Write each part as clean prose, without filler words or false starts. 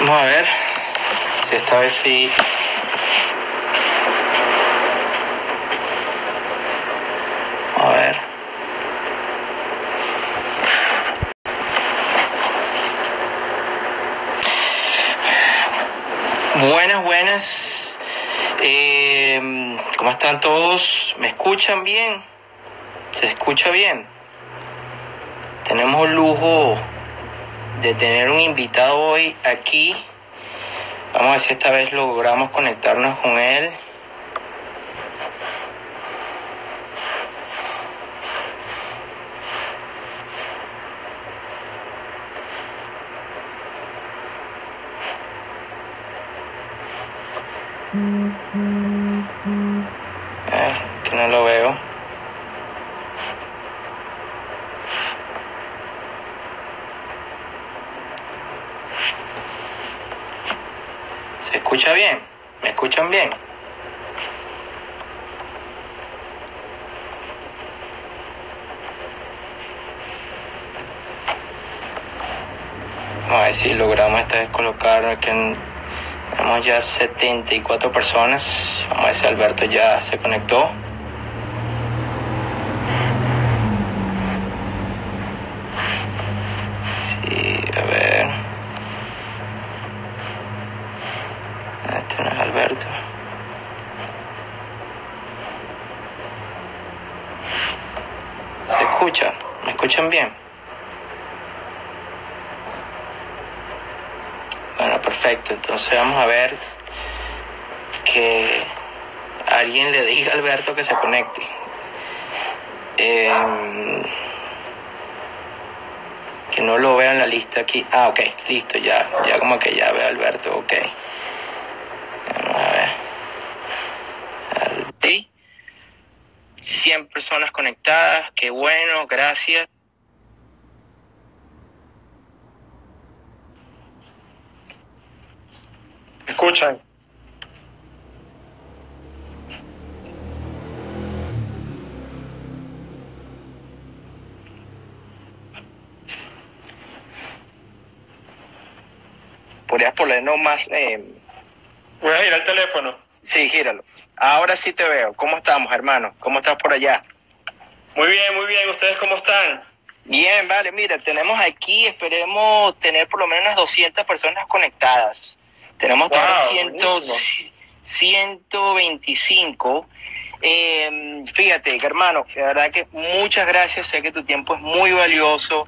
Vamos a ver si esta vez sí. A ver. Buenas. ¿Cómo están todos? ¿Me escuchan bien? ¿Se escucha bien? Tenemos el lujo de tener un invitado hoy aquí. Vamos a ver si esta vez logramos conectarnos con él. Que no lo veo. ¿Se escucha bien? ¿Me escuchan bien? Vamos a ver si logramos esta vez colocar que tenemos ya 74 personas. Vamos a ver si Alberto ya se conectó. Sí, a ver. Este no es Alberto. ¿Se escucha? ¿Me escuchan bien? Bueno, perfecto. Entonces vamos a ver que alguien le diga a Alberto que se conecte. Que no lo veo en la lista aquí. Ah, ok, listo, ya como que ya veo a Alberto, ok. Vamos a ver. 100 personas conectadas, qué bueno, gracias. ¿Me escuchan? ¿Podrías ponernos más? Voy a girar el teléfono. Sí, gíralo. Ahora sí te veo. ¿Cómo estamos, hermano? ¿Cómo estás por allá? Muy bien. ¿Ustedes cómo están? Bien, vale, mira, tenemos aquí, esperemos tener por lo menos unas 200 personas conectadas. Tenemos ahora 125. Fíjate, hermano, la verdad que muchas gracias, sé que tu tiempo es muy valioso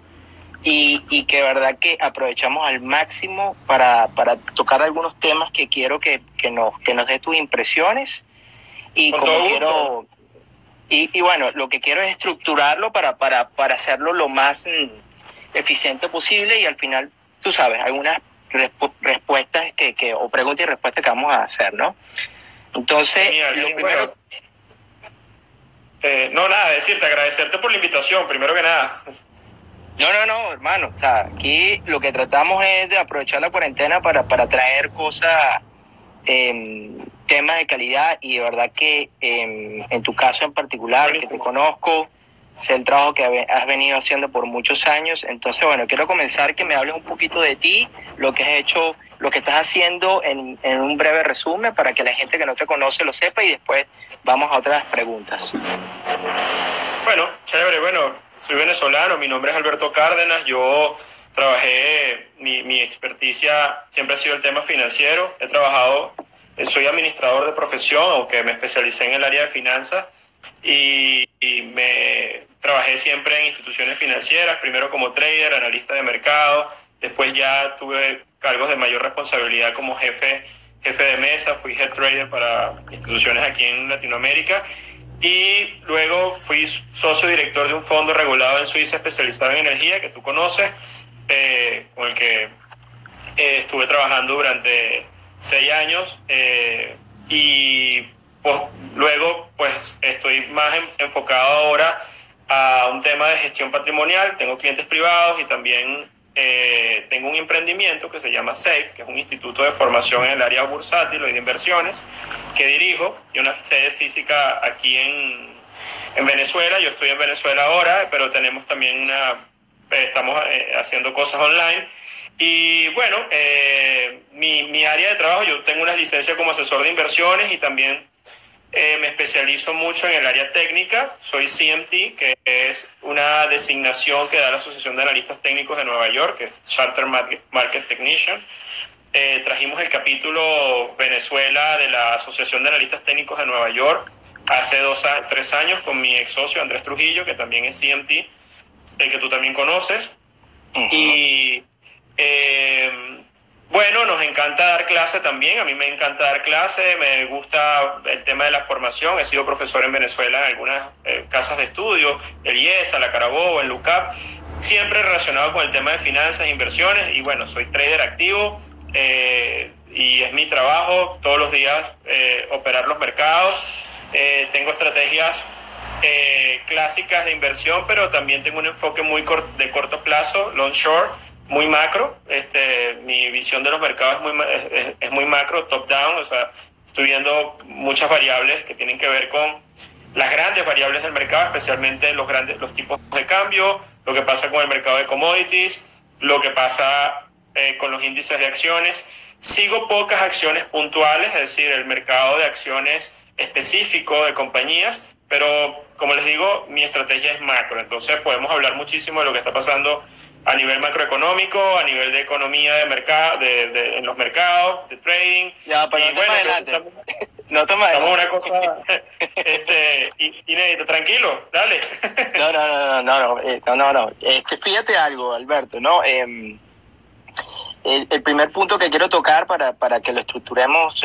y que de verdad que aprovechamos al máximo para tocar algunos temas que quiero que nos des tus impresiones y Con como todo quiero... gusto. Y bueno, lo que quiero es estructurarlo para hacerlo lo más eficiente posible y al final, tú sabes, algunas respuestas o preguntas y respuestas que vamos a hacer, ¿no? Entonces, Genial. lo primero... No, nada, decirte, agradecerte por la invitación, primero que nada. No, hermano, o sea, aquí lo que tratamos es de aprovechar la cuarentena para traer cosas, temas de calidad y de verdad que en tu caso en particular, Buenísimo. que te conozco, sé el trabajo que has venido haciendo por muchos años. Entonces, bueno, quiero comenzar que me hables un poquito de ti, lo que has hecho, lo que estás haciendo en un breve resumen para que la gente que no te conoce lo sepa y después vamos a otras preguntas. Bueno, chévere, soy venezolano, mi nombre es Alberto Cárdenas, yo trabajé, mi experticia siempre ha sido el tema financiero, soy administrador de profesión, aunque me especialicé en el área de finanzas y me trabajé siempre en instituciones financieras, primero como trader, analista de mercado, después ya tuve cargos de mayor responsabilidad como jefe de mesa, fui head trader para instituciones aquí en Latinoamérica y luego fui socio director de un fondo regulado en Suiza especializado en energía que tú conoces, con el que estuve trabajando durante 6 años y pues, luego pues estoy más enfocado ahora a un tema de gestión patrimonial. Tengo clientes privados y también tengo un emprendimiento que se llama SAFE, que es un instituto de formación en el área bursátil y de inversiones que dirijo, y una sede física aquí en Venezuela. Yo estoy en Venezuela ahora, pero tenemos también estamos haciendo cosas online. Y bueno, mi área de trabajo, yo tengo una licencia como asesor de inversiones y también me especializo mucho en el área técnica. Soy CMT, que es una designación que da la Asociación de Analistas Técnicos de Nueva York, que es Charter Market Technician. Trajimos el capítulo Venezuela de la Asociación de Analistas Técnicos de Nueva York hace 3 años con mi ex socio Andrés Trujillo, que también es CMT, que tú también conoces. Y bueno, nos encanta dar clase también. A mí me encanta dar clase, me gusta el tema de la formación. He sido profesor en Venezuela en algunas casas de estudio, el IESA, la Carabobo, el LUCAP, siempre relacionado con el tema de finanzas e inversiones. Y bueno, soy trader activo y es mi trabajo todos los días operar los mercados. Tengo estrategias clásicas de inversión, pero también tengo un enfoque muy de corto plazo, long short, muy macro. Mi visión de los mercados es muy macro, top down. O sea, estoy viendo muchas variables que tienen que ver con las grandes variables del mercado, especialmente los tipos de cambio, lo que pasa con el mercado de commodities, lo que pasa con los índices de acciones. Sigo pocas acciones puntuales, es decir, el mercado de acciones específico de compañías, pero como les digo, mi estrategia es macro. Entonces podemos hablar muchísimo de lo que está pasando a nivel macroeconómico, a nivel de economía de mercado, en los mercados, de trading. Ya, pero y no bueno, adelante. No te me adelante. Una cosa inédita. Tranquilo, dale. No. Fíjate algo, Alberto, ¿no? El primer punto que quiero tocar para que lo estructuremos,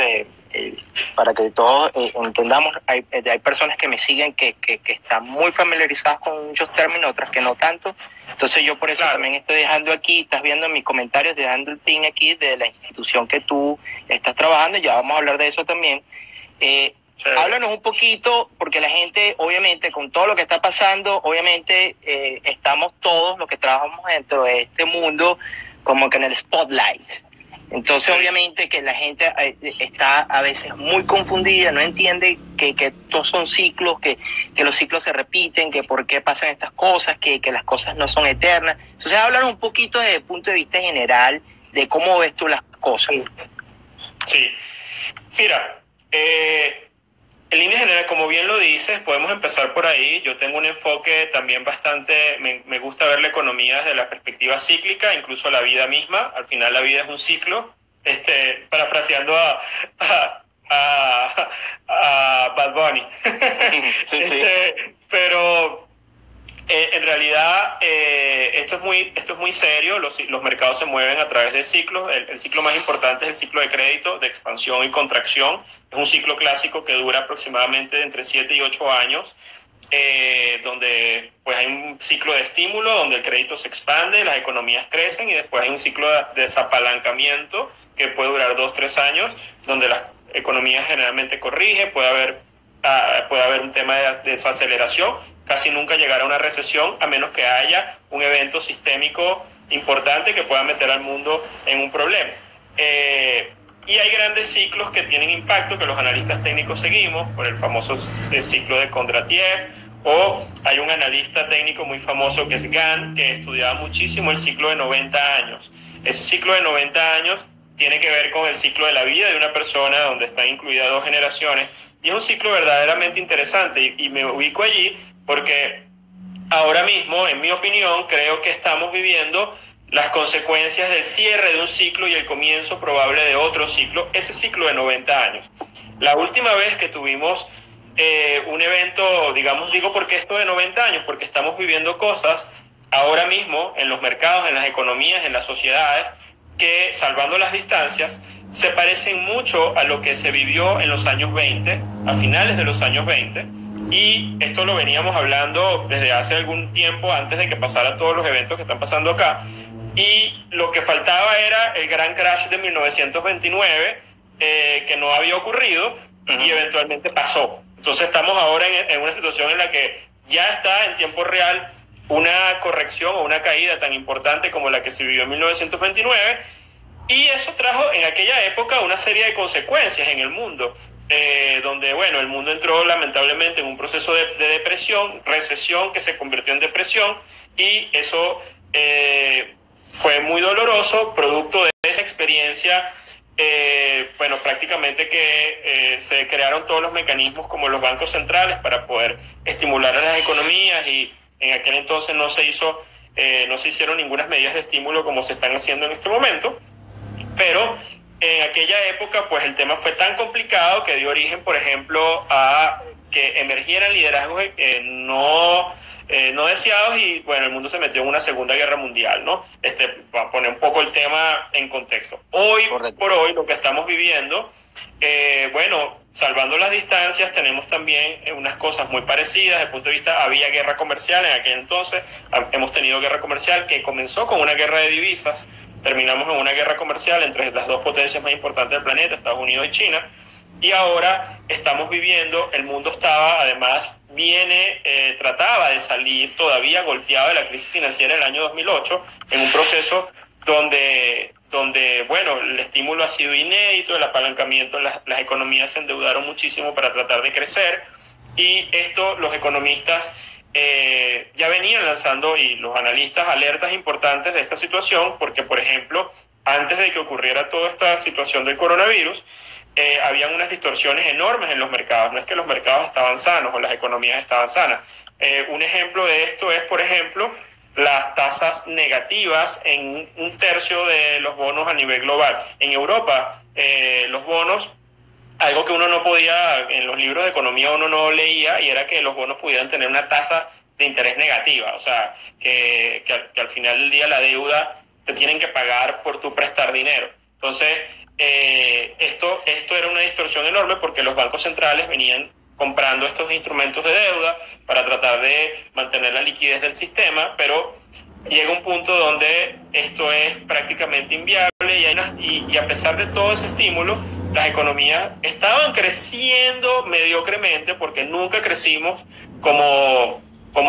para que todos entendamos, hay personas que me siguen que están muy familiarizadas con muchos términos, otras que no tanto. Entonces yo por eso también estoy dejando aquí, estás viendo en mis comentarios, dejando el pin aquí de la institución que tú estás trabajando, ya vamos a hablar de eso también. Háblanos un poquito, porque la gente, obviamente, con todo lo que está pasando, obviamente estamos todos los que trabajamos dentro de este mundo como que en el spotlight. Entonces, obviamente, que la gente está a veces muy confundida, no entiende que todos son ciclos, que los ciclos se repiten, que por qué pasan estas cosas, que las cosas no son eternas. Entonces, háblanos un poquito desde el punto de vista general de cómo ves tú las cosas. Sí. Mira, en línea general, como bien lo dices, podemos empezar por ahí. Yo tengo un enfoque también bastante, me gusta ver la economía desde la perspectiva cíclica, incluso la vida misma. Al final la vida es un ciclo, parafraseando a Bad Bunny. Sí. Pero en realidad esto es muy serio. Los mercados se mueven a través de ciclos. El ciclo más importante es el ciclo de crédito, de expansión y contracción. Es un ciclo clásico que dura aproximadamente entre 7 y 8 años, donde pues hay un ciclo de estímulo, donde el crédito se expande, las economías crecen, y después hay un ciclo de desapalancamiento que puede durar 2-3 años, donde las economías generalmente corrigen, puede haber un tema de desaceleración, casi nunca llegará a una recesión a menos que haya un evento sistémico importante que pueda meter al mundo en un problema. Y hay grandes ciclos que tienen impacto, que los analistas técnicos seguimos, por el famoso ciclo de Kondratiev, o hay un analista técnico muy famoso que es Gann, que estudiaba muchísimo el ciclo de 90 años. Ese ciclo de 90 años tiene que ver con el ciclo de la vida de una persona, donde están incluidas 2 generaciones, y es un ciclo verdaderamente interesante, y me ubico allí porque ahora mismo, en mi opinión, creo que estamos viviendo las consecuencias del cierre de un ciclo y el comienzo probable de otro ciclo, ese ciclo de 90 años. La última vez que tuvimos un evento, digo, ¿por qué esto de 90 años? Porque estamos viviendo cosas ahora mismo en los mercados, en las economías, en las sociedades, que, salvando las distancias, se parecen mucho a lo que se vivió en los años 20, a finales de los años 20, y esto lo veníamos hablando desde hace algún tiempo, antes de que pasaran todos los eventos que están pasando acá. Y lo que faltaba era el gran crash de 1929, que no había ocurrido y eventualmente pasó. Entonces estamos ahora en una situación en la que ya está en tiempo real una corrección o una caída tan importante como la que se vivió en 1929, y eso trajo en aquella época una serie de consecuencias en el mundo, donde, bueno, el mundo entró lamentablemente en un proceso de depresión, recesión que se convirtió en depresión, y eso fue muy doloroso, producto de esa experiencia, bueno, prácticamente que se crearon todos los mecanismos como los bancos centrales para poder estimular a las economías, y en aquel entonces no se hicieron ninguna medidas de estímulo como se están haciendo en este momento, pero en aquella época pues el tema fue tan complicado que dio origen, por ejemplo, a que emergieran liderazgos no deseados, y bueno, el mundo se metió en una segunda guerra mundial, ¿no? Para poner un poco el tema en contexto. Hoy, correcto, por hoy, lo que estamos viviendo, bueno, salvando las distancias, tenemos también unas cosas muy parecidas. Desde el punto de vista, había guerra comercial en aquel entonces, hemos tenido guerra comercial que comenzó con una guerra de divisas, terminamos en una guerra comercial entre las dos potencias más importantes del planeta, Estados Unidos y China. Y ahora estamos viviendo, el mundo trataba de salir todavía golpeado de la crisis financiera del año 2008, en un proceso donde bueno, el estímulo ha sido inédito, el apalancamiento, las economías se endeudaron muchísimo para tratar de crecer, y esto los economistas ya venían lanzando, y los analistas, alertas importantes de esta situación, porque, por ejemplo, antes de que ocurriera toda esta situación del coronavirus, habían unas distorsiones enormes en los mercados. No es que los mercados estaban sanos o las economías estaban sanas. Un ejemplo de esto es, por ejemplo, las tasas negativas en un tercio de los bonos a nivel global. En Europa, los bonos, algo que uno no podía, en los libros de economía uno no leía, y era que los bonos pudieran tener una tasa de interés negativa. O sea, que al final del día la deuda te tienen que pagar por tu prestar dinero. Entonces, esto era una distorsión enorme, porque los bancos centrales venían comprando estos instrumentos de deuda para tratar de mantener la liquidez del sistema, pero llega un punto donde esto es prácticamente inviable, y a pesar de todo ese estímulo, las economías estaban creciendo mediocremente, porque nunca crecimos como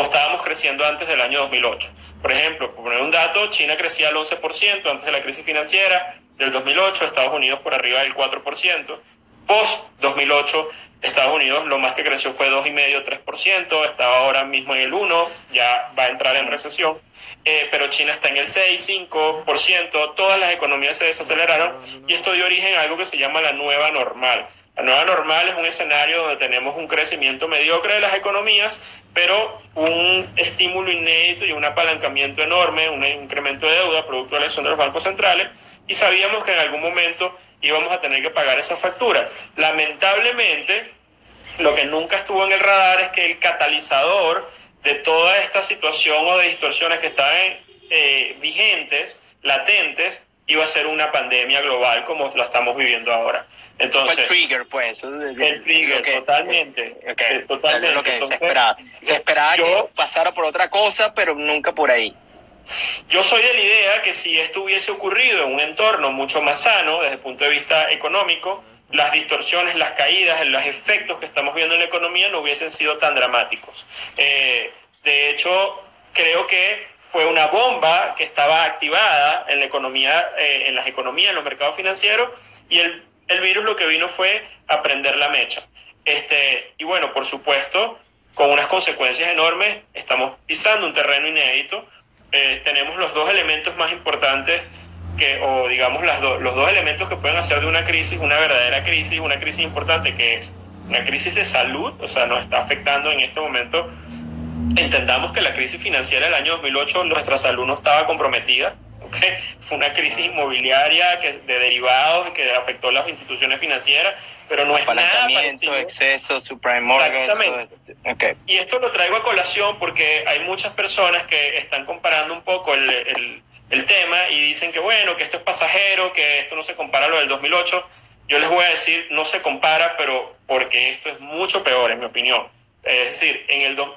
estábamos creciendo antes del año 2008. Por ejemplo, por poner un dato, China crecía al 11% antes de la crisis financiera del 2008, Estados Unidos por arriba del 4%. Post-2008, Estados Unidos lo más que creció fue 2,5-3%, estaba ahora mismo en el 1%, ya va a entrar en recesión, pero China está en el 6-5%, todas las economías se desaceleraron, y esto dio origen a algo que se llama la nueva normal. La nueva normal es un escenario donde tenemos un crecimiento mediocre de las economías, pero un estímulo inédito y un apalancamiento enorme, un incremento de deuda producto de la elección de los bancos centrales, y sabíamos que en algún momento íbamos a tener que pagar esa factura. Lamentablemente, lo que nunca estuvo en el radar es que el catalizador de toda esta situación o de distorsiones que estaban vigentes, latentes, iba a ser una pandemia global como la estamos viviendo ahora. Entonces, el trigger, pues. El trigger, totalmente. Totalmente. Es lo que entonces, se esperaba que pasara por otra cosa, pero nunca por ahí. Yo soy de la idea que si esto hubiese ocurrido en un entorno mucho más sano desde el punto de vista económico, las distorsiones, las caídas, los efectos que estamos viendo en la economía no hubiesen sido tan dramáticos. De hecho, creo que fue una bomba que estaba activada en la economía, en las economías, en los mercados financieros, y el virus lo que vino fue a prender la mecha. Y bueno, por supuesto, con unas consecuencias enormes, estamos pisando un terreno inédito. Tenemos los dos elementos más importantes, los dos elementos que pueden hacer de una crisis una verdadera crisis, una crisis importante, que es una crisis de salud, o sea, nos está afectando en este momento. Entendamos que la crisis financiera del año 2008, nuestra salud no estaba comprometida, ¿okay? Fue una crisis inmobiliaria de derivados que afectó a las instituciones financieras, pero no es nada parecido. Exceso, subprime mortgage. Exactamente. Okay. Y esto lo traigo a colación porque hay muchas personas que están comparando un poco el tema y dicen que bueno, que esto es pasajero, que esto no se compara a lo del 2008. Yo les voy a decir, no se compara, pero porque esto es mucho peor, en mi opinión. Es decir,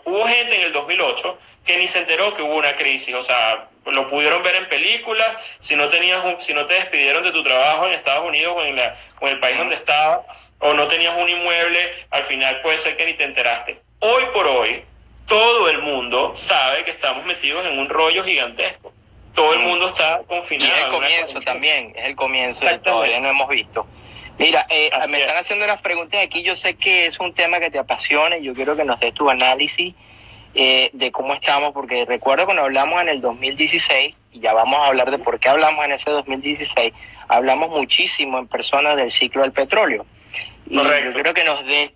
hubo gente en el 2008 que ni se enteró que hubo una crisis, o sea, lo pudieron ver en películas. Si no te despidieron de tu trabajo en Estados Unidos o en el país donde estabas, o no tenías un inmueble, al final puede ser que ni te enteraste. Hoy por hoy, todo el mundo sabe que estamos metidos en un rollo gigantesco. Todo el mundo está confinado. Y es el comienzo también, es el comienzo de todo, ya no hemos visto. Mira, me están haciendo unas preguntas aquí. Yo sé que es un tema que te apasiona y yo quiero que nos des tu análisis de cómo estamos, porque recuerdo cuando hablamos en el 2016, y ya vamos a hablar de por qué hablamos en ese 2016, hablamos muchísimo en persona del ciclo del petróleo. Y Correcto. yo creo que nos des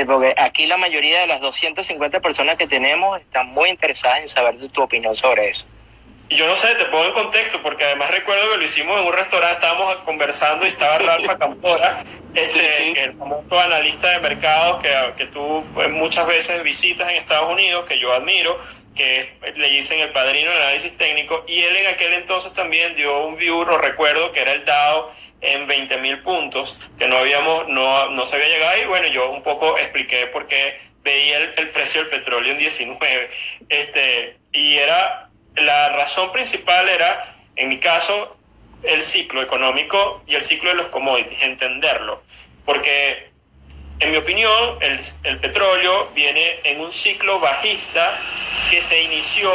porque aquí la mayoría de las 250 personas que tenemos están muy interesadas en saber tu opinión sobre eso. Y yo no sé, te pongo en contexto, porque además recuerdo que lo hicimos en un restaurante, estábamos conversando y estaba Rafa Campora, el famoso analista de mercados que tú muchas veces visitas en Estados Unidos, que yo admiro, que le dicen el padrino del análisis técnico, y él en aquel entonces también dio un view, lo recuerdo, que era el Dow en 20.000 puntos, que no se había llegado, y bueno, yo un poco expliqué por qué veía el precio del petróleo en 19, y la razón principal era, en mi caso, el ciclo económico y el ciclo de los commodities, entenderlo, porque en mi opinión el petróleo viene en un ciclo bajista que se inició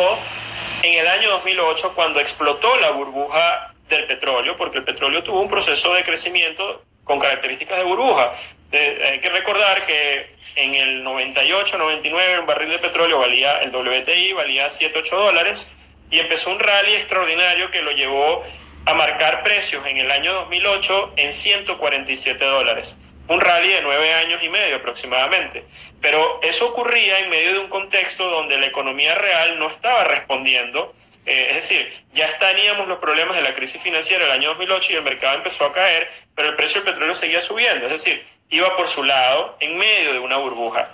en el año 2008 cuando explotó la burbuja del petróleo, porque el petróleo tuvo un proceso de crecimiento con características de burbuja. Hay que recordar que en el 98, 99 un barril de petróleo valía, el WTI valía $7-8, y empezó un rally extraordinario que lo llevó a marcar precios en el año 2008 en $147. Un rally de 9 años y medio aproximadamente. Pero eso ocurría en medio de un contexto donde la economía real no estaba respondiendo. Es decir, ya teníamos los problemas de la crisis financiera el año 2008 y el mercado empezó a caer, pero el precio del petróleo seguía subiendo. Es decir, iba por su lado en medio de una burbuja.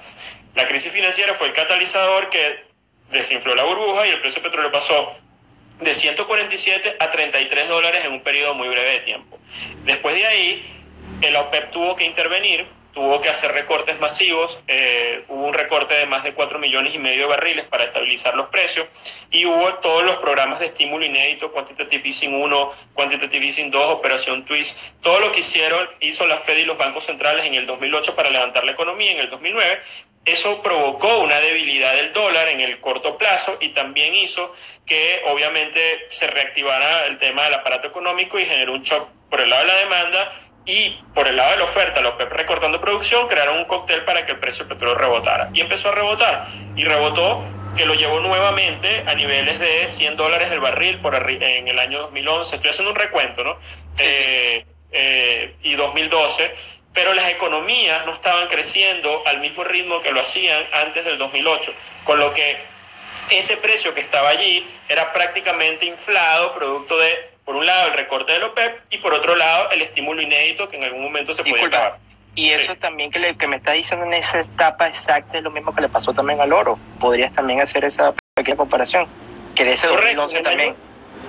La crisis financiera fue el catalizador que desinfló la burbuja y el precio del petróleo pasó de 147 a $33 en un periodo muy breve de tiempo. Después de ahí, el OPEP tuvo que intervenir, tuvo que hacer recortes masivos, hubo un recorte de más de 4,5 millones de barriles para estabilizar los precios, y hubo todos los programas de estímulo inédito, Quantitative Easing 1, Quantitative Easing 2, Operación Twist, todo lo que hizo la Fed y los bancos centrales en el 2008 para levantar la economía en el 2009, eso provocó una debilidad del dólar en el corto plazo y también hizo que obviamente se reactivara el tema del aparato económico y generó un shock por el lado de la demanda. Y por el lado de la oferta, los OPEP recortando producción, crearon un cóctel para que el precio del petróleo rebotara. Y empezó a rebotar. Y rebotó, que lo llevó nuevamente a niveles de $100 el barril en el año 2011. Estoy haciendo un recuento, ¿no? Y 2012. Pero las economías no estaban creciendo al mismo ritmo que lo hacían antes del 2008. Con lo que ese precio que estaba allí era prácticamente inflado, producto de, por un lado, el recorte del OPEP y por otro lado, el estímulo inédito que en algún momento se podía acabar. Y eso también que me está diciendo en esa etapa exacta es lo mismo que le pasó también al oro. ¿Podrías también hacer esa pequeña comparación? Que de ese 2011 también.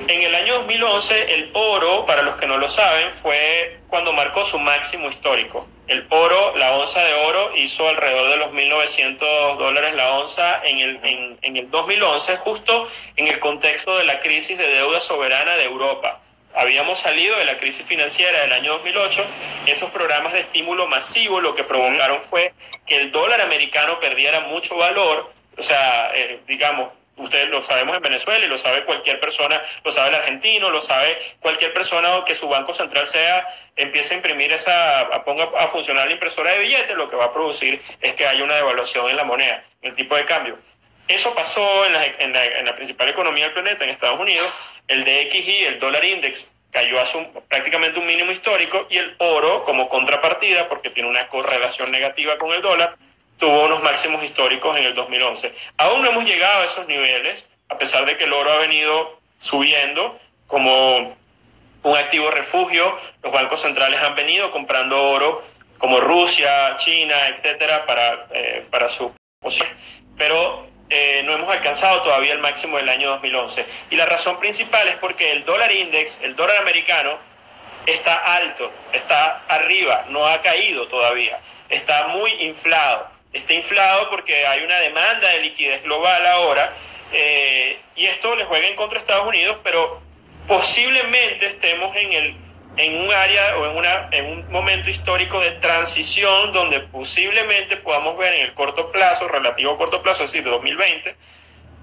En el año 2011, el oro, para los que no lo saben, fue cuando marcó su máximo histórico. El oro, la onza de oro, hizo alrededor de los $1.900 la onza en el 2011, justo en el contexto de la crisis de deuda soberana de Europa. Habíamos salido de la crisis financiera del año 2008, esos programas de estímulo masivo lo que provocaron fue que el dólar americano perdiera mucho valor, o sea, digamos, ustedes lo sabemos en Venezuela y lo sabe cualquier persona, lo sabe el argentino, lo sabe cualquier persona que su banco central empiece a imprimir ponga a funcionar la impresora de billetes, lo que va a producir es que haya una devaluación en la moneda, en el tipo de cambio. Eso pasó en la principal economía del planeta, en Estados Unidos. El DXY, el dólar index, cayó a prácticamente un mínimo histórico, y el oro, como contrapartida, porque tiene una correlación negativa con el dólar, tuvo unos máximos históricos en el 2011. Aún no hemos llegado a esos niveles, a pesar de que el oro ha venido subiendo como un activo refugio. Los bancos centrales han venido comprando oro, como Rusia, China, etcétera, para su posición. Pero no hemos alcanzado todavía el máximo del año 2011. Y la razón principal es porque el dólar index, el dólar americano, está alto, está arriba, no ha caído todavía, está muy inflado. Está inflado porque hay una demanda de liquidez global ahora, y esto le juega en contra a Estados Unidos, pero posiblemente estemos en un área o en un momento histórico de transición donde posiblemente podamos ver en el corto plazo, relativo corto plazo, es decir, de 2020,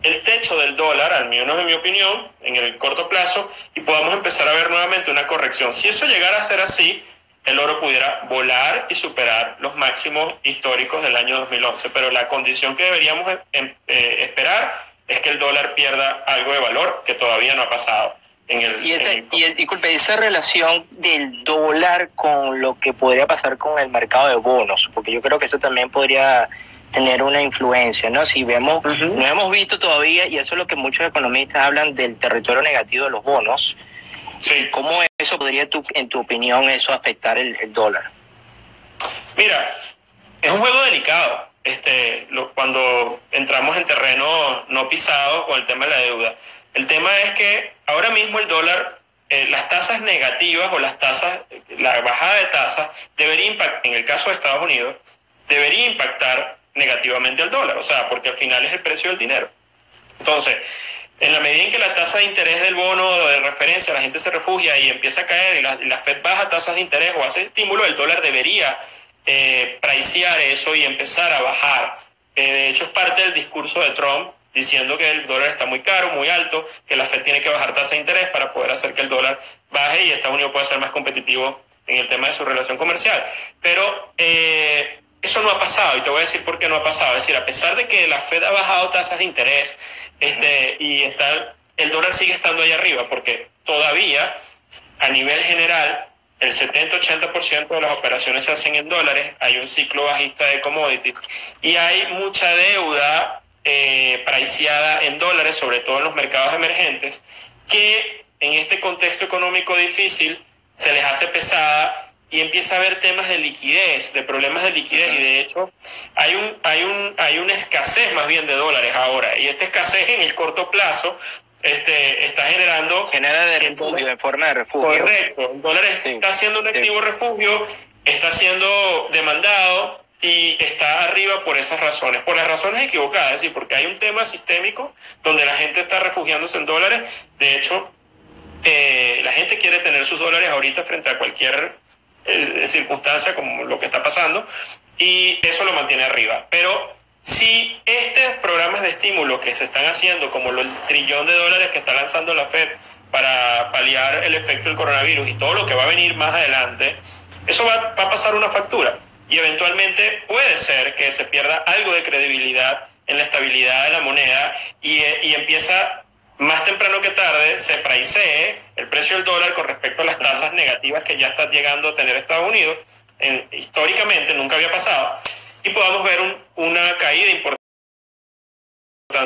el techo del dólar, al menos en mi opinión, en el corto plazo, y podamos empezar a ver nuevamente una corrección. Si eso llegara a ser así, el oro pudiera volar y superar los máximos históricos del año 2011, pero la condición que deberíamos esperar es que el dólar pierda algo de valor, que todavía no ha pasado. Disculpe, esa relación del dólar con lo que podría pasar con el mercado de bonos, porque yo creo que eso también podría tener una influencia, ¿no? Si vemos, no hemos visto todavía, y eso es lo que muchos economistas hablan del territorio negativo de los bonos. Sí. ¿Cómo eso podría, en tu opinión, eso afectar el dólar? Mira, es un juego delicado cuando entramos en terreno no pisado con el tema de la deuda. El tema es que ahora mismo el dólar, las tasas negativas o la bajada de tasas debería impactar, en el caso de Estados Unidos, debería impactar negativamente al dólar, o sea, porque al final es el precio del dinero. Entonces, en la medida en que la tasa de interés del bono de referencia, la gente se refugia y empieza a caer y la Fed baja tasas de interés o hace estímulo, el dólar debería pricear eso y empezar a bajar. De hecho, es parte del discurso de Trump diciendo que el dólar está muy caro, muy alto, que la Fed tiene que bajar tasa de interés para poder hacer que el dólar baje y Estados Unidos pueda ser más competitivo en el tema de su relación comercial. Pero eso no ha pasado, y te voy a decir por qué no ha pasado. Es decir, a pesar de que la Fed ha bajado tasas de interés el dólar sigue estando ahí arriba, porque todavía, a nivel general, el 70-80% de las operaciones se hacen en dólares, hay un ciclo bajista de commodities, y hay mucha deuda priceada en dólares, sobre todo en los mercados emergentes, que en este contexto económico difícil se les hace pesada y empieza a haber temas de liquidez, de problemas de liquidez, y de hecho hay una escasez más bien de dólares ahora, y esta escasez en el corto plazo está genera de refugio, de forma de refugio. Correcto, el dólar está siendo un activo refugio, está siendo demandado y está arriba por esas razones, por las razones equivocadas, es decir, porque hay un tema sistémico donde la gente está refugiándose en dólares. De hecho, la gente quiere tener sus dólares ahorita frente a cualquier circunstancia como lo que está pasando, y eso lo mantiene arriba. Pero si estos programas de estímulo que se están haciendo, como el trillón de dólares que está lanzando la Fed para paliar el efecto del coronavirus y todo lo que va a venir más adelante, eso va a pasar una factura, y eventualmente puede ser que se pierda algo de credibilidad en la estabilidad de la moneda y empieza más temprano que tarde, se pricee el precio del dólar con respecto a las tasas negativas que ya está llegando a tener Estados Unidos. Históricamente nunca había pasado, y podamos ver una caída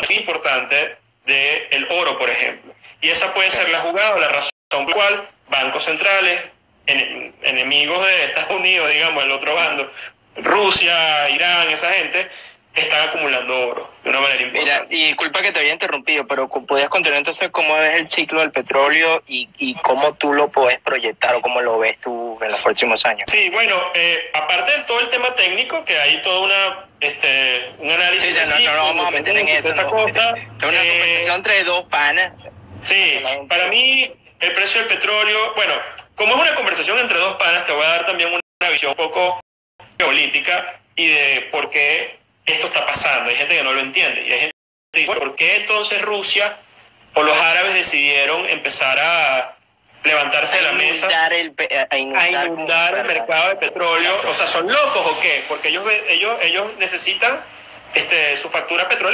importante del oro, por ejemplo. Y esa puede ser la jugada o la razón por la cual bancos centrales, enemigos de Estados Unidos, digamos, el otro bando, Rusia, Irán, esa gente, están acumulando oro de una manera importante. Mira, y disculpa que te había interrumpido, pero ¿podías continuar entonces cómo ves el ciclo del petróleo y cómo tú lo puedes proyectar o cómo lo ves tú en los próximos años? Sí, bueno, aparte de todo el tema técnico, que hay todo un análisis de ciclo, no vamos a meter en eso. Es una conversación entre dos panas. Sí, para mí el precio del petróleo, bueno, como es una conversación entre dos panas, te voy a dar también una visión un poco geopolítica y de por qué esto está pasando. Hay gente que no lo entiende, y hay gente que dice, ¿por qué entonces Rusia o los árabes decidieron empezar a levantarse de la mesa a inundar el mercado de petróleo? O sea, ¿son locos o qué? Porque ellos necesitan su factura petrolera.